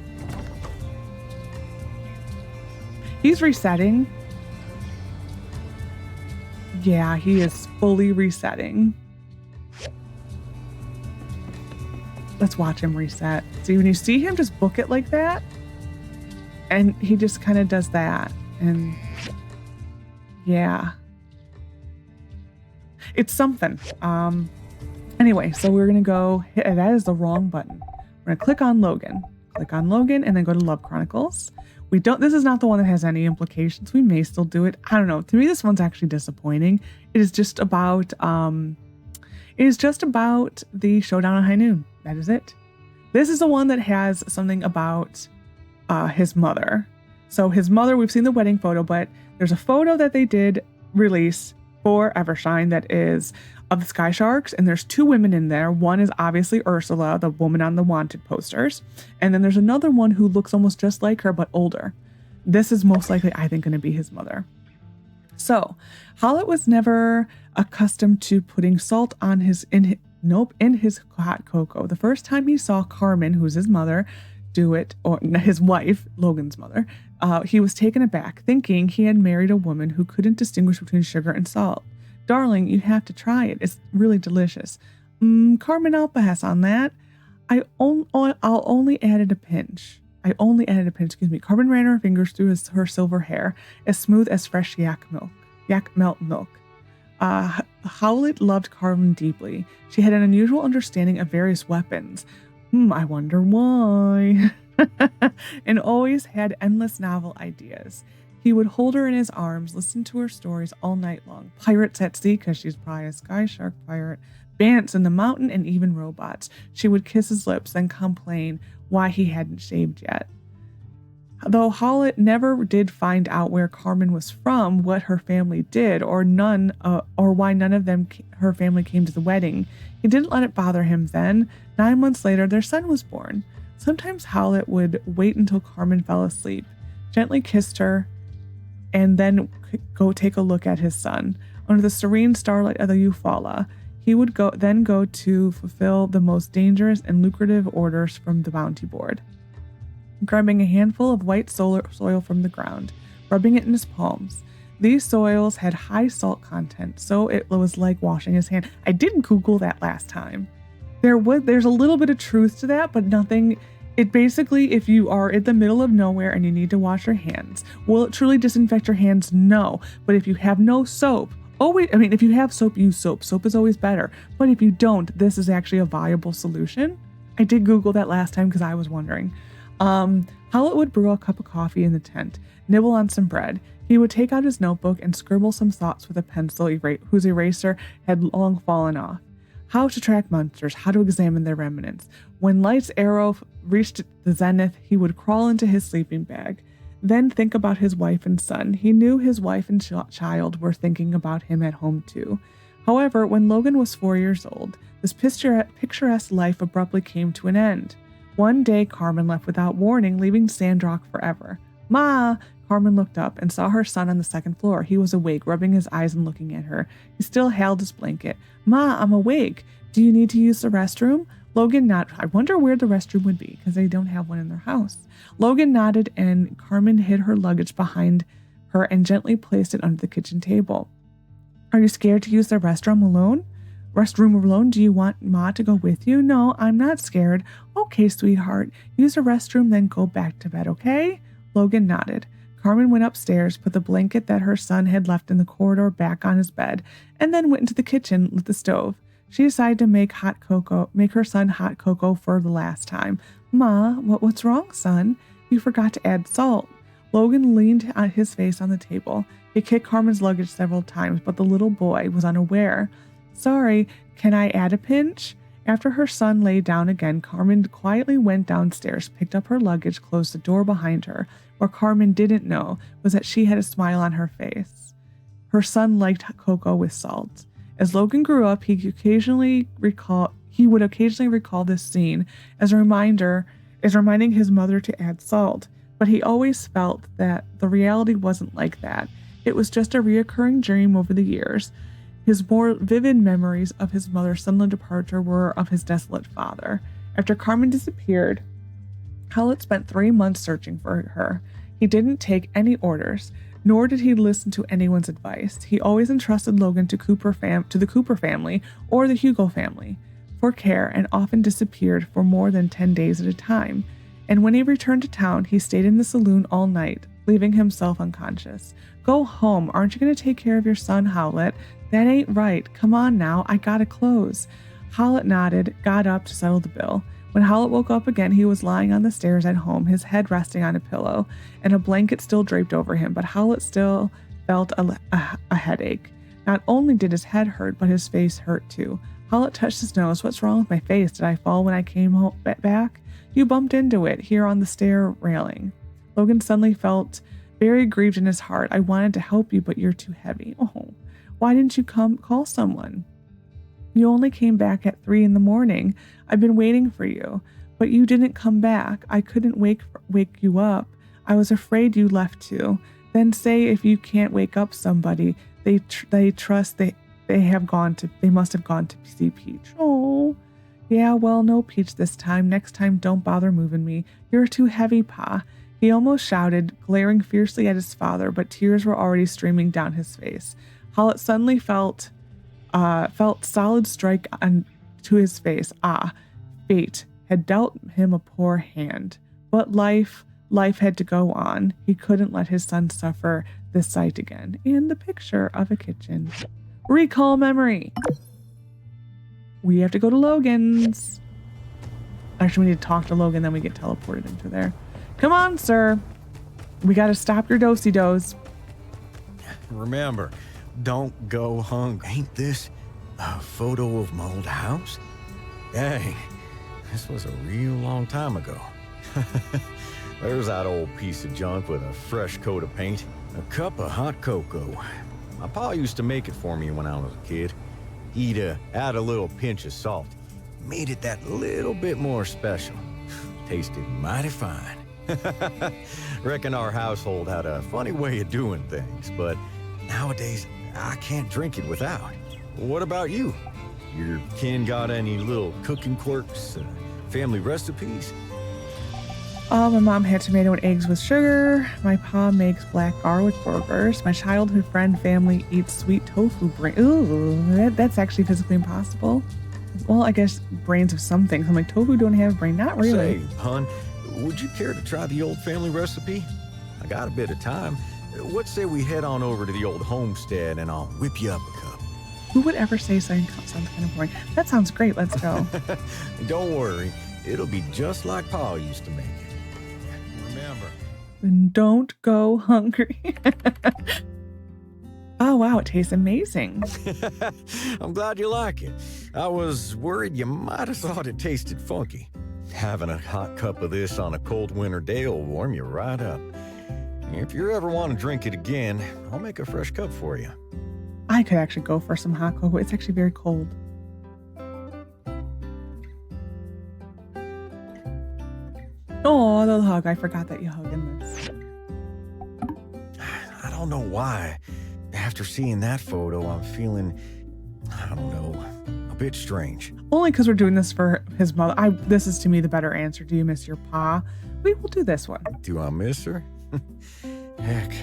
He's resetting. Yeah, he is fully resetting. Let's watch him reset. See, when you see him just book it like that, and he just kind of does that, and yeah. It's something. Anyway, so we're gonna go, that is the wrong button. We're gonna click on Logan, and then go to Love Chronicles. This is not the one that has any implications. We may still do it. I don't know. To me, this one's actually disappointing. It is just about, the showdown on High Noon. That is it. This is the one that has something about his mother. So his mother, we've seen the wedding photo, but there's a photo that they did release for Evershine that is of the Sky Sharks, and there's 2 women in there. One is obviously Ursula, the woman on the wanted posters, and then there's another one who looks almost just like her but older. This is most likely, I think, going to be his mother. So Howlett was never accustomed to putting salt on in his hot cocoa. The first time he saw Carmen, who's his mother, do it, or his wife, Logan's mother, he was taken aback, thinking he had married a woman who couldn't distinguish between sugar and salt. Darling, you have to try it. It's really delicious. Carmen, I'll pass on that. I'll only added a pinch. Carmen ran her fingers through her silver hair, as smooth as fresh yak melt milk. Howlett loved Carmen deeply. She had an unusual understanding of various weapons. I wonder why. And always had endless novel ideas. He would hold her in his arms, listen to her stories all night long. Pirates at sea, because she's probably a sky shark pirate. Bandits in the mountain, and even robots. She would kiss his lips, then complain why he hadn't shaved yet. Though Howlett never did find out where Carmen was from, what her family did, or why none of her family came to the wedding, he didn't let it bother him then. 9 months later, their son was born. Sometimes Howlett would wait until Carmen fell asleep, gently kissed her, and then go take a look at his son. Under the serene starlight of the Eufaula, he would go to fulfill the most dangerous and lucrative orders from the bounty board. Grabbing a handful of white soil from the ground, rubbing it in his palms. These soils had high salt content, so it was like washing his hand. I did Google that last time. There's a little bit of truth to that, but nothing. It basically, if you are in the middle of nowhere and you need to wash your hands, will it truly disinfect your hands? No. But if you have no soap, if you have soap, use soap. Soap is always better. But if you don't, this is actually a viable solution. I did Google that last time because I was wondering. Howlett would brew a cup of coffee in the tent, nibble on some bread. He would take out his notebook and scribble some thoughts with a pencil whose eraser had long fallen off. How to track monsters, how to examine their remnants. When Light's arrow reached the zenith, he would crawl into his sleeping bag. Then think about his wife and son. He knew his wife and child were thinking about him at home too. However, when Logan was 4 years old, this picturesque life abruptly came to an end. One day, Carmen left without warning, leaving Sandrock forever. Ma! Carmen looked up and saw her son on the second floor. He was awake, rubbing his eyes and looking at her. He still held his blanket. Ma, I'm awake. Do you need to use the restroom? Logan nodded. I wonder where the restroom would be because they don't have one in their house. Logan nodded and Carmen hid her luggage behind her and gently placed it under the kitchen table. Are you scared to use the restroom alone? Do you want Ma to go with you? No, I'm not scared. Okay, sweetheart. Use the restroom, then go back to bed, okay? Logan nodded. Carmen went upstairs, put the blanket that her son had left in the corridor back on his bed, and then went into the kitchen with the stove. She decided to make her son hot cocoa for the last time. Ma, what's wrong, son? You forgot to add salt. Logan leaned on his face on the table. He kicked Carmen's luggage several times, but the little boy was unaware. Sorry, can I add a pinch? After her son lay down again, Carmen quietly went downstairs, picked up her luggage, closed the door behind her. What Carmen didn't know was that she had a smile on her face. Her son liked cocoa with salt. As Logan grew up, he would occasionally recall this scene as reminding his mother to add salt, but he always felt that the reality wasn't like that. It was just a reoccurring dream over the years. His more vivid memories of his mother's sudden departure were of his desolate father. After Carmen disappeared, Howlett spent 3 months searching for her. He didn't take any orders, nor did he listen to anyone's advice. He always entrusted Logan to the Cooper family or the Hugo family for care and often disappeared for more than 10 days at a time. And when he returned to town, he stayed in the saloon all night, leaving himself unconscious. Go home. Aren't you going to take care of your son, Howlett? That ain't right. Come on now. I gotta close. Howlett nodded, got up to settle the bill. When Howlett woke up again, he was lying on the stairs at home, his head resting on a pillow, and a blanket still draped over him, but Howlett still felt a headache. Not only did his head hurt, but his face hurt too. Howlett touched his nose. What's wrong with my face? Did I fall when I came back? You bumped into it here on the stair railing. Logan suddenly felt very grieved in his heart. I wanted to help you, but you're too heavy. Oh, why didn't you call someone? You only came back at 3 a.m. I've been waiting for you, but you didn't come back. I couldn't wake you up. I was afraid you left too. Then say if you can't wake up somebody, they trust they must have gone to see Peach. Oh, yeah, well, no Peach this time. Next time, don't bother moving me. You're too heavy, Pa. He almost shouted, glaring fiercely at his father, but tears were already streaming down his face. Howlett suddenly felt solid strike to his face. Fate had dealt him a poor hand. But life had to go on. He couldn't let his son suffer this sight again. And the picture of a kitchen. Recall memory. We have to go to Logan's. Actually, we need to talk to Logan, then we get teleported into there. Come on, sir. We got to stop your do-si-dos. Remember, don't go hungry. Ain't this a photo of my old house? Dang, this was a real long time ago. There's that old piece of junk with a fresh coat of paint. A cup of hot cocoa. My pa used to make it for me when I was a kid. He'd add a little pinch of salt. Made it that little bit more special. Tasted mighty fine. Reckon our household had a funny way of doing things, but nowadays I can't drink it without. What about you? Your kin got any little cooking quirks, family recipes? My mom had tomato and eggs with sugar. My pa makes black garlic burgers. My childhood friend family eats sweet tofu brain. Ooh, that's actually physically impossible. Well, I guess brains of some things. I'm like, tofu don't have a brain. Not really. Say, hon, would you care to try the old family recipe? I got a bit of time. What say we head on over to the old homestead and I'll whip you up a cup? Who would ever say something sounds kind of boring? That sounds great. Let's go. Don't worry. It'll be just like Pa used to make it. Remember. And don't go hungry. Oh, wow. It tastes amazing. I'm glad you like it. I was worried you might have thought it tasted funky. Having a hot cup of this on a cold winter day will warm you right up. If you ever want to drink it again, I'll make a fresh cup for you. I could actually go for some hot cocoa. It's actually very cold. Oh, the hug. I forgot that you hug in this. don't know why. After seeing that photo, I'm feeling, I don't know, a bit strange. Only because we're doing this for his mother. This is to me the better answer. Do you miss your pa? We will do this one. Do I miss her? Heck,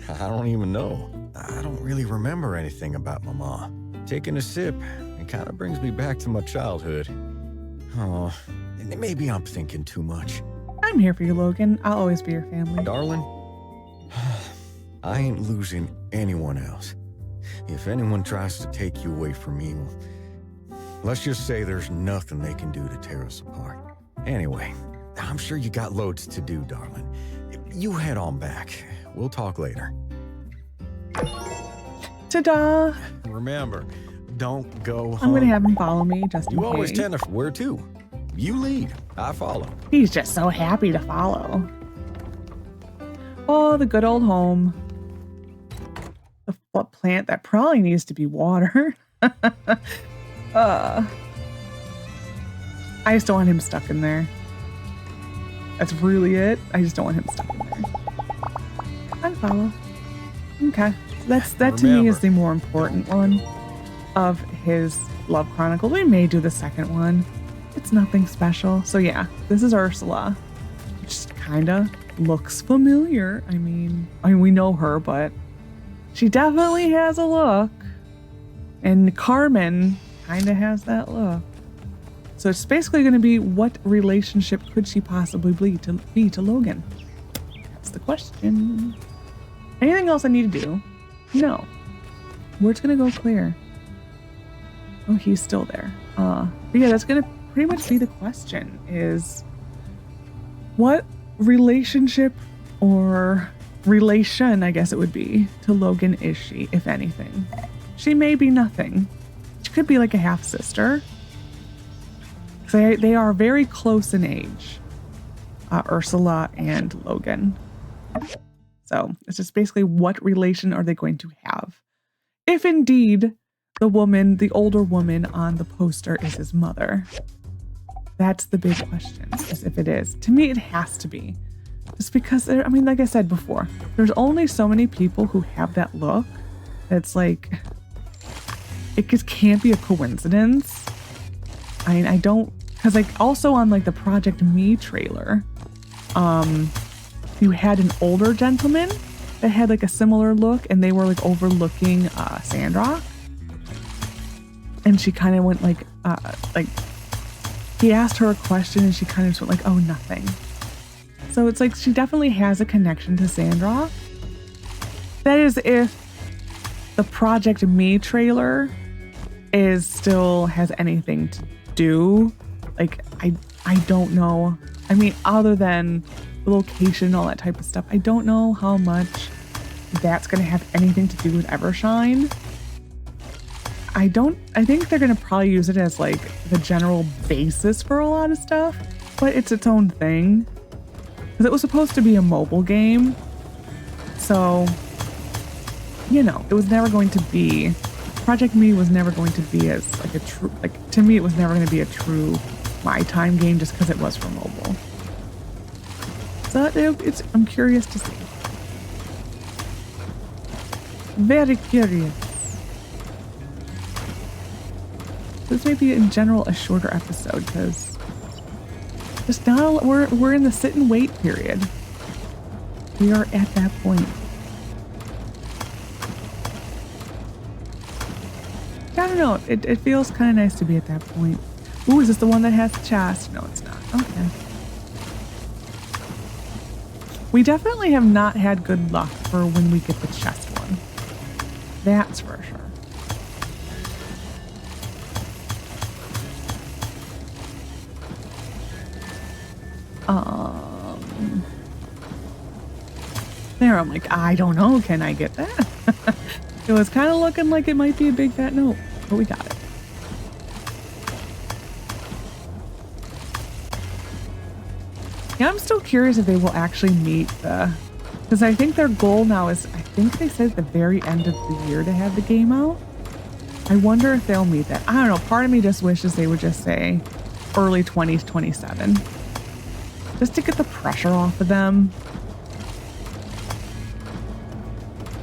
I don't even know. I don't really remember anything about my ma. Taking a sip, it kind of brings me back to my childhood. Oh, maybe I'm thinking too much. I'm here for you, Logan. I'll always be your family. Darling, I ain't losing anyone else. If anyone tries to take you away from me, let's just say there's nothing they can do to tear us apart. Anyway, I'm sure you got loads to do, darling. You head on back. We'll talk later. Ta-da! Remember, don't go home. I'm going to have him follow me just in You always case. tend to... Where to? You lead. I follow. He's just so happy to follow. Oh, the good old home. The plant that probably needs to be watered. I just don't want him stuck in there. That's really it. I just don't want him stuck in there. I follow. Okay. That to me is the more important one of his love chronicles. We may do the second one. It's nothing special. So yeah, this is Ursula, which kind of looks familiar. I mean, we know her, but she definitely has a look. And Carmen kind of has that look. So it's basically going to be, what relationship could she possibly be to Logan? That's the question. Anything else I need to do? No. Word's going to go clear. Oh, he's still there. But yeah, that's going to pretty much be the question, is what relationship or relation, I guess it would be, to Logan is she, if anything? She may be nothing. She could be like a half-sister. They are very close in age, Ursula and Logan. So it's just basically, what relation are they going to have? If indeed the older woman on the poster is his mother. That's the big question, is if it is. To me, it has to be. Just because, like I said before, there's only so many people who have that look. It's like, it just can't be a coincidence. I don't, because like also on like the Project Me trailer, you had an older gentleman that had like a similar look, and they were like overlooking Sandrock, and she kind of went like he asked her a question and she kind of just went like, oh, nothing. So it's like she definitely has a connection to Sandrock. That is, if the Project Me trailer still has anything to do. Like, I don't know. I mean, other than the location, all that type of stuff, I don't know how much that's going to have anything to do with Evershine. I think they're going to probably use it as like the general basis for a lot of stuff, but it's its own thing. Because it was supposed to be a mobile game. So, it was never going to be, Project Me was never going to be as like a true, like to me it was never going to be a true My Time game just because it was for mobile. So I'm curious to see. Very curious. This may be in general a shorter episode because just now we're in the sit and wait period. We are at that point. I don't know. It feels kind of nice to be at that point. Ooh, is this the one that has the chest? No, it's not. Okay. We definitely have not had good luck for when we get the chest one. That's for sure. There, I'm like, I don't know. Can I get that? It was kind of looking like it might be a big fat note, but we got it. Yeah, I'm still curious if they will actually meet because I think their goal now is, I think they said at the very end of the year to have the game out. I wonder if they'll meet that. I don't know. Part of me just wishes they would just say early 2027. Just to get the pressure off of them.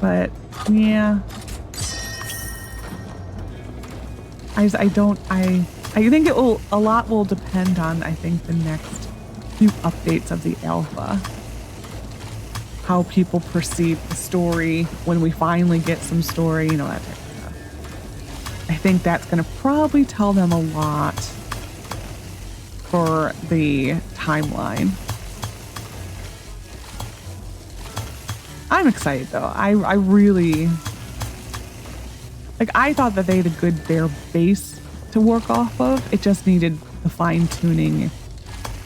But yeah, I think a lot will depend on, I think, the next few updates of the alpha. How people perceive the story when we finally get some story, you know, that type of stuff. I think that's going to probably tell them a lot for the timeline. I'm excited though. I really, like, I thought that they had a good bare base to work off of. It just needed the fine tuning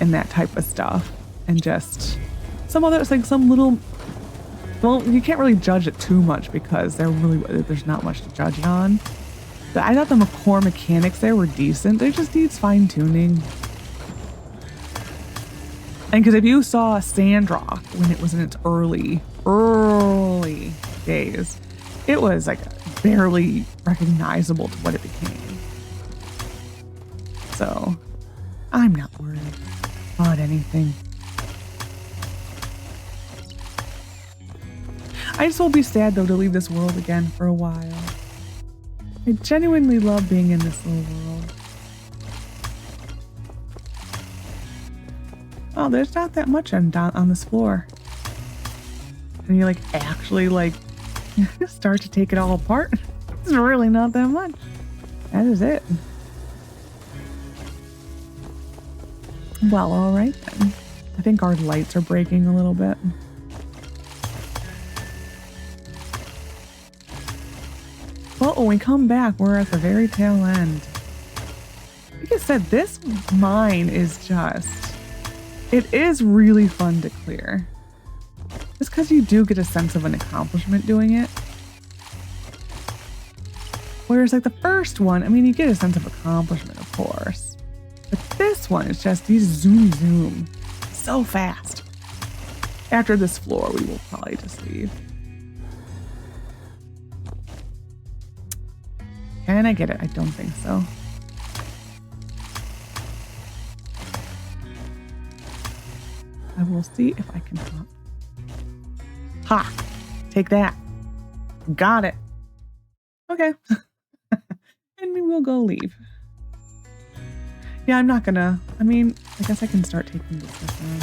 and that type of stuff, and just some other, like some little, well, you can't really judge it too much because there's not much to judge it on. But I thought the core mechanics there were decent. It just needs fine tuning. And because if you saw Sandrock when it was in its early days, it was like barely recognizable to what it became. So I'm not worried about anything. I just will be sad though to leave this world again for a while. I genuinely love being in this little world. Oh, there's not that much on this floor. And you like actually like start to take it all apart. It's really not that much. That is it. Well, all right then. I think our lights are breaking a little bit. Well, when we come back, we're at the very tail end. Like I said, this mine is just, it is really fun to clear. Just because you do get a sense of an accomplishment doing it. Whereas like the first one, I mean, you get a sense of accomplishment, of course. But this one is just, you zoom so fast. After this floor, we will probably just leave. Can I get it? I don't think so. I will see if I can hop. Ha! Take that. Got it. Okay. And we will go leave. Yeah, I'm not gonna. I mean, I guess I can start taking this stuff down.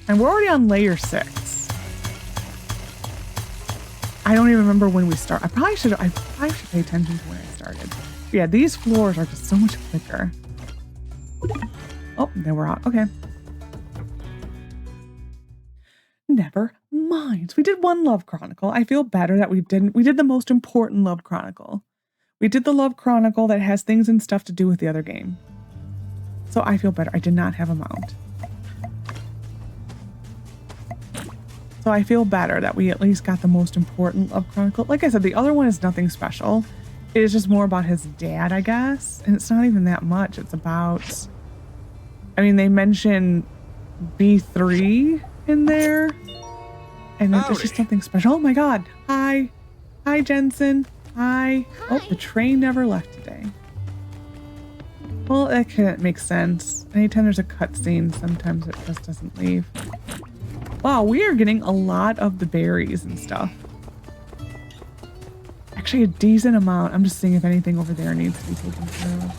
And we're already on layer 6. I don't even remember when we start. I probably should pay attention to when I started. But yeah, these floors are just so much quicker. Oh, there we're out. Okay. Never mind. We did one love chronicle. I feel better that we did the most important love chronicle. We did the love chronicle that has things and stuff to do with the other game. So I feel better. I did not have a mount. So I feel better that we at least got the most important love chronicle. Like I said, the other one is nothing special. It is just more about his dad, I guess. And it's not even that much. It's about, I mean, they mention B3 in there. And it's just something special. Oh my God. Hi. Hi, Jensen. Hi. Oh, the train never left today. Well, that can't make sense. Anytime there's a cutscene, sometimes it just doesn't leave. Wow, we are getting a lot of the berries and stuff. Actually, a decent amount. I'm just seeing if anything over there needs to be taken care of.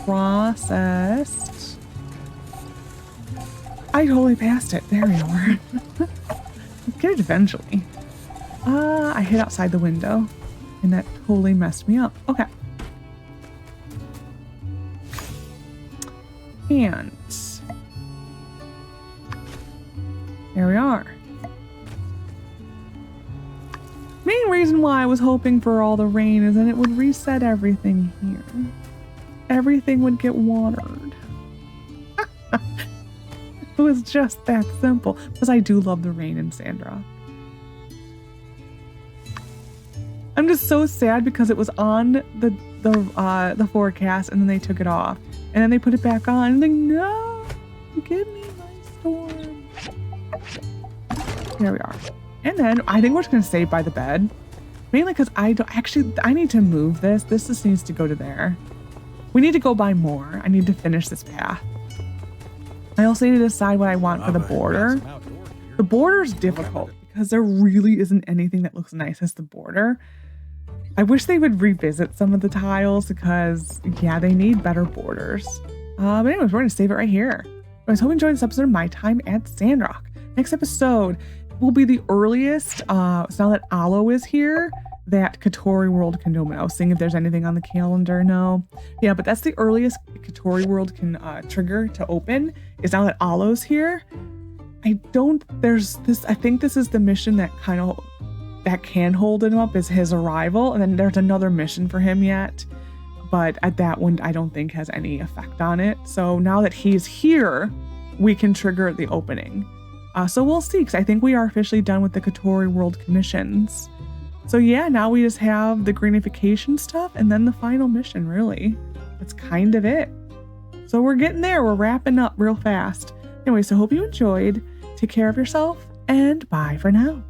Processed. I totally passed it. There we are. Get it eventually. I hid outside the window. And that totally messed me up. Okay. And there we are. Main reason why I was hoping for all the rain is that it would reset everything here. Everything would get watered. It was just that simple. Because I do love the rain in Sandrock. I'm just so sad because it was on the forecast and then they took it off and then they put it back on and then no, give me my storm. There we are. And then I think we're just gonna save by the bed Mainly because I need to move this. This just needs to go to there. We need to go buy more. I need to finish this path. I also need to decide what I want for the border. The border's difficult because there really isn't anything that looks nice as the border. I wish they would revisit some of the tiles because, yeah, they need better borders. But anyways, we're going to save it right here. Anyways, hope you enjoyed this episode of my time at Sandrock. Next episode will be the earliest, so now that Aloe is here, that Katori World can open. I was seeing if there's anything on the calendar. No. Yeah, but that's the earliest Katori World can trigger to open, is now that Aloe's here. I think this is the mission that that can hold him up, is his arrival. And then there's another mission for him yet, but at that one, I don't think has any effect on it. So now that he's here, we can trigger the opening. So we'll see, because I think we are officially done with the Katori World commissions. So yeah, now we just have the greenification stuff and then the final mission, really. That's kind of it. So we're getting there. We're wrapping up real fast. Anyway, so hope you enjoyed. Take care of yourself, and bye for now.